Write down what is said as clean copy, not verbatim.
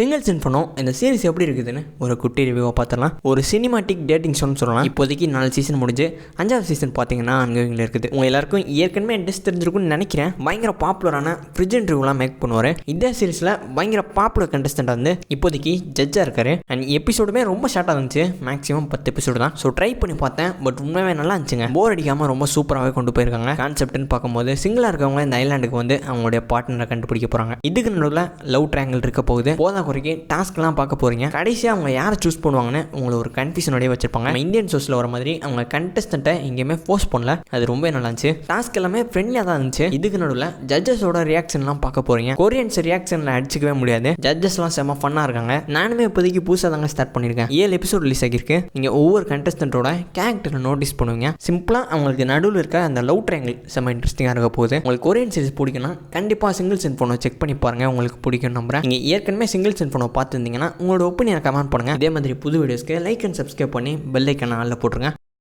Singles inferno இந்த series எப்படி இருக்குதுன்னு ஒரு குட்டி ரிவ்யூவாக பார்த்துடலாம். ஒரு சினிமாட்டிக் டேட்டிங் ஷோன்னு சொல்லலாம். இப்போதைக்கு 4 சீசன் முடிஞ்சு 5வது சீசன் பார்த்தீங்கன்னா அங்கே இருக்குது. உங்கள் எல்லாருக்கும் ஏற்கனவே இன்ட்ரெஸ்ட் தெரிஞ்சிருக்கும்னு நினைக்கிறேன். பயங்கர பாப்புலரான ஃப்ரிட்ஜ் இன்டர்வியூலாம் மேக் பண்ணுவார். இந்த சீரிஸில் பயங்கர பாப்புலர் கண்டஸ்டண்டாக வந்து இப்போதைக்கு ஜட்ஜாக இருக்காரு. அண்ட் எபிசோடுமே ரொம்ப ஷார்ட்டாக இருந்துச்சு. மேக்ஸிமம் 10 எபிசோடு தான். ஸோ ட்ரை பண்ணி பார்த்தேன். பட் உண்மையாக நல்லா இருந்துச்சுங்க. போர் அடிக்காமல் ரொம்ப சூப்பராகவே கொண்டு போயிருக்காங்க. கான்செப்ட்னு பார்க்கும்போது சிங்கிளாக இருக்கவங்க இந்த ஐலாண்டுக்கு வந்து அவங்களுடைய பார்ட்னரை கண்டுபிடிக்க போகிறாங்க. இதுக்கு நடுவில் லவ் ட்ரையாங்கிள் இருக்க போகுது. போதா குறைக்கு டாஸ்க்லாம் பார்க்க போகிறீங்க. கடைசியாக அவங்க யாரை சூஸ் பண்ணுவாங்கன்னு உங்களை ஒரு கன்ஃபியூஷனோடய வச்சிருப்பாங்க. இந்தியன் ஷோஸில் வர மாதிரி அவங்க கண்டஸ்டண்ட்டை எங்கேயுமே ஃபோர்ஸ் பண்ணல. அது ரொம்ப நல்லா இருந்துச்சு. டாஸ்க் எல்லாமே ஃப்ரெண்ட்லியாக தான் இருந்துச்சு. இதுக்கு நடுவில் ஜட்ஜஸோட ரியாக்ஷன்லாம் பார்க்க போகிறீங்க. கொரியன்ஸ் ரியாக்ஷனில் அடிச்சிக்கவே முடியாது. ஜட்ஜஸ்லாம் செம்ம ஃபன்னாக இருக்காங்க. நானுமே இப்போதைக்கு புதுசாக தாங்க ஸ்டார்ட் பண்ணியிருக்கேன். 7 எபிசோட் ரிலீஸ் ஆகிருக்கு. நீங்கள் ஒவ்வொரு கண்டஸ்டண்ட்டோட கேரக்டரை நோட்டீஸ் பண்ணுவீங்க. சிம்பிளாக அவங்களுக்கு நடுவில் இருக்க அந்த லவ் ட்ரையாங்கிள் செம்ம இன்ட்ரெஸ்டிங்காக இருக்க போகுது. உங்களுக்கு கொரியன் சீரிஸ் பிடிக்குன்னா கண்டிப்பாக சிங்கிள்ஸ் இன்ஃபர்னோ செக் பண்ணி பாருங்கள். உங்களுக்கு பிடிக்கும் நம்புறேன். நீங்கள் ஏற்கனவே சிங்கிள்ஸ் இன்ஃபர்னோ பார்த்துருந்தீங்கன்னா உங்களோட ஒப்பீனியனை கமெண்ட் பண்ணுங்கள். இதே மாதிரி புது வீடியோஸ்க்கு லைக் அண்ட் சப்ஸ்கிரைப் பண்ணி பெல் ஐக்கான ஆல்ல போட்டுருங்க.